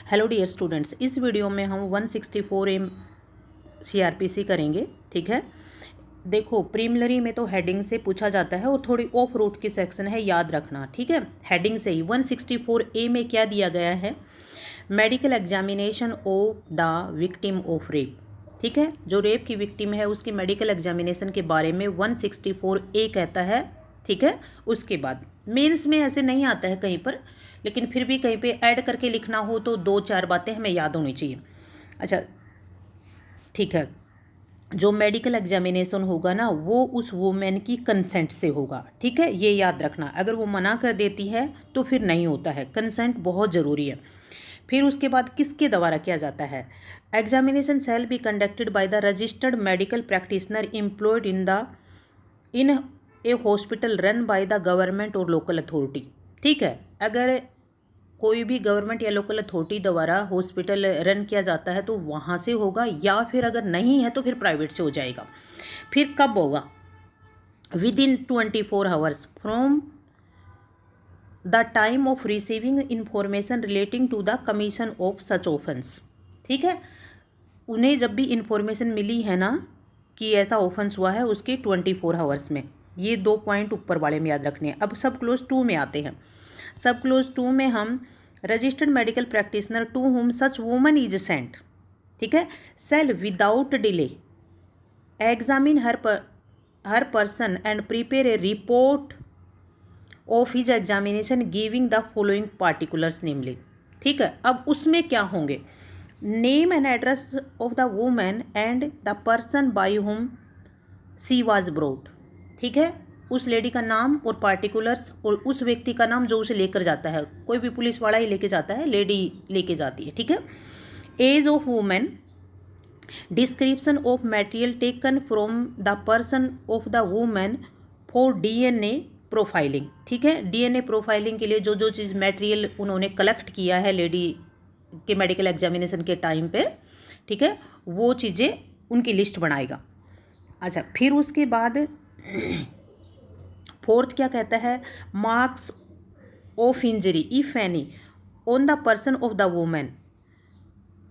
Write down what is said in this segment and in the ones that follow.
Hello dear students, इस video में हम 164 CRPC करेंगे। ठीक है, देखो प्रीलिमिनरी में तो हेडिंग से पूछा जाता है और थोड़ी ऑफ रूट की सेक्शन है, याद रखना। ठीक है, हेडिंग से ही 164A में क्या दिया गया है, medical examination of the victim of rape. ठीक है, जो रेप की विक्टिम है उसकी मेडिकल एग्जामिनेशन के बारे में 164A कहता है। ठीक है, उसके बाद मेंस में ऐसे नहीं आता है कहीं पर, लेकिन फिर भी कहीं पे ऐड करके लिखना हो तो 2-4 बातें हमें याद होनी चाहिए। अच्छा, ठीक है, जो मेडिकल एग्जामिनेशन होगा ना वो उस वुमेन की कंसेंट से होगा। ठीक है, ये याद रखना, अगर वो मना कर देती है तो फिर नहीं होता है, कंसेंट बहुत ज़रूरी है। फिर उसके बाद किसके द्वारा किया जाता है, examination shall be conducted by the registered medical practitioner employed in A hospital run by the government और लोकल अथॉरिटी। ठीक है, अगर कोई भी गवर्नमेंट या लोकल अथॉरिटी द्वारा हॉस्पिटल रन किया जाता है तो वहाँ से होगा, या फिर अगर नहीं है तो फिर प्राइवेट से हो जाएगा। फिर कब होगा, within 24 hours from the time of receiving information relating to the commission of such offence. ठीक है, उन्हें जब भी इंफॉर्मेशन मिली है ना कि ऐसा ऑफेंस हुआ है, उसके 24 आवर्स में। ये 2 पॉइंट ऊपर वाले में याद रखने हैं। अब सब क्लोज 2 में आते हैं। सब क्लोज 2 में हम registered medical practitioner to whom such woman is sent, ठीक है, shall without delay examine her person and prepare a report of his examination giving the following particulars namely. ठीक है, अब उसमें क्या होंगे, name and address of the women and the person by whom she was broad. ठीक है, उस lady का नाम और पार्टिकुलर्स और उस व्यक्ति का नाम जो उसे लेकर जाता है, कोई भी पुलिस वाला ही लेके जाता है, लेडी लेके जाती है। ठीक है, age of women, description of material taken from the person of the women for DNA profiling. ठीक है, DNA प्रोफाइलिंग के लिए जो जो चीज़ मटेरियल उन्होंने कलेक्ट किया है लेडी के मेडिकल एग्जामिनेशन के टाइम पे, ठीक है, वो चीज़ें उनकी लिस्ट बनाएगा। अच्छा, फिर उसके बाद फोर्थ क्या कहता है, marks of injury if any on the person of the women.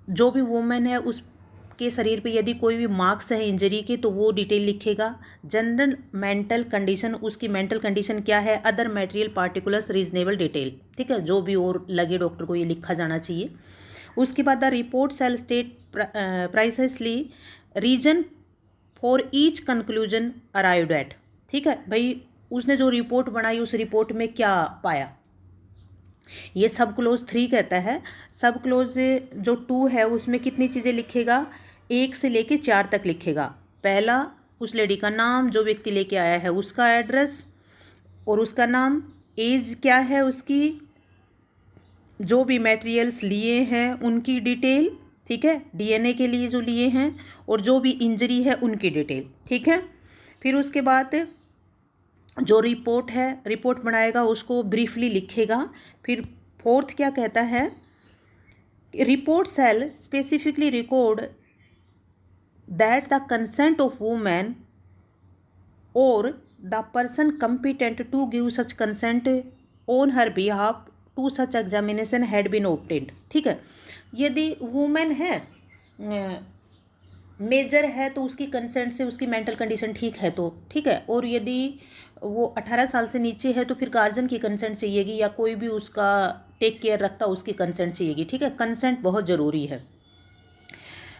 जो भी वुमेन है उसके शरीर पे यदि कोई भी मार्क्स है इंजरी के तो वो डिटेल लिखेगा। जनरल मेंटल कंडीशन, उसकी मेंटल कंडीशन क्या है, other material particulars reasonable detail. ठीक है, जो भी और लगे डॉक्टर को ये लिखा जाना चाहिए। उसके बाद the report shall state precisely reason for each conclusion arrived at. ठीक है भाई, उसने जो रिपोर्ट बनाई उस रिपोर्ट में क्या पाया, ये सब क्लोज 3 कहता है। सब क्लोज जो 2 है उसमें कितनी चीज़ें लिखेगा, 1 से लेके 4 तक लिखेगा। पहला, उस लेडी का नाम, जो व्यक्ति लेके आया है उसका एड्रेस और उसका नाम, एज क्या है उसकी, जो भी मटेरियल्स लिए हैं उनकी डिटेल। ठीक है, DNA के लिए जो लिए हैं, और जो भी इंजरी है उनकी डिटेल। ठीक है, फिर उसके बाद जो रिपोर्ट है, रिपोर्ट बनाएगा, उसको ब्रीफली लिखेगा। फिर फोर्थ क्या कहता है, report shall specifically record that the consent of women or the person competent to give such consent on her behalf to such examination had been obtained। ठीक है, यदि वुमेन है, मेजर है, तो उसकी कंसेंट से उसकी मेंटल कंडीशन ठीक है तो ठीक है, और यदि वो 18 साल से नीचे है तो फिर गार्जियन की कंसेंट चाहिएगी, या कोई भी उसका टेक केयर रखता उसकी कंसेंट चाहिएगी। ठीक है, कंसेंट बहुत ज़रूरी है।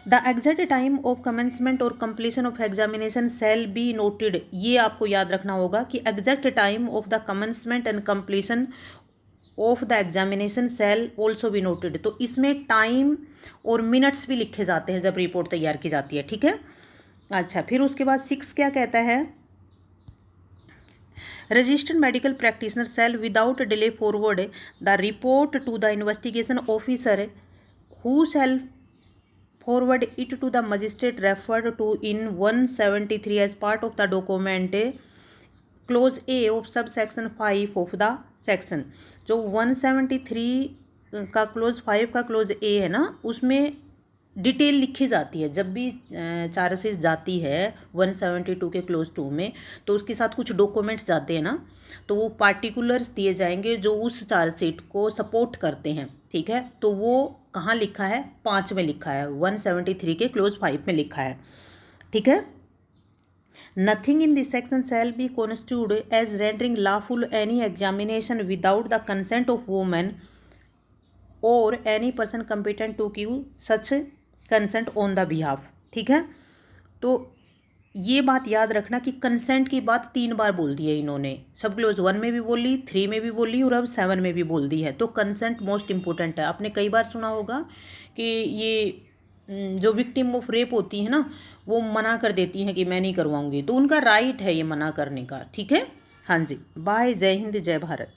The exact time of commencement और completion of examination shall be noted. ये आपको याद रखना होगा कि exact time of the commencement and completion of the examination shall also be noted. तो इसमें टाइम और मिनट्स भी लिखे जाते हैं जब रिपोर्ट तैयार की जाती है। ठीक है, अच्छा, फिर उसके बाद 6 क्या कहता है, registered medical practitioner shall without delay forward the report to the investigation officer who shall forward it to the magistrate referred to in 173 as part of the document clause A of subsection 5 of the section। जो 173 का close 5 का close A है ना, उसमें detail लिखी जाती है। जब भी चार्जशीट जाती है 172 के क्लोज 2 में, तो उसके साथ कुछ डॉक्यूमेंट्स जाते हैं ना, तो वो पार्टिकुलर्स दिए जाएंगे जो उस चार्जशीट को सपोर्ट करते हैं। ठीक है, तो वो कहाँ लिखा है? 5 में लिखा है, 173 के क्लोज 5 में लिखा है। ठीक है, nothing in this section shall be constituted as rendering lawful any examination without the consent of women और any person competent to give such consent on the behalf. ठीक है, तो ये बात याद रखना कि कंसेंट की बात 3 बार बोल दी है इन्होंने। सब क्लोज 1 में भी बोली, 3 में भी बोली और अब 7 में भी बोल दी है। तो कंसेंट मोस्ट इंपॉर्टेंट है। आपने कई बार सुना होगा कि ये जो विक्टिम ऑफ रेप होती है ना, वो मना कर देती हैं कि मैं नहीं करवाऊंगी, तो उनका राइट है ये मना करने का। ठीक है, हाँ जी, बाय, जय हिंद, जय भारत।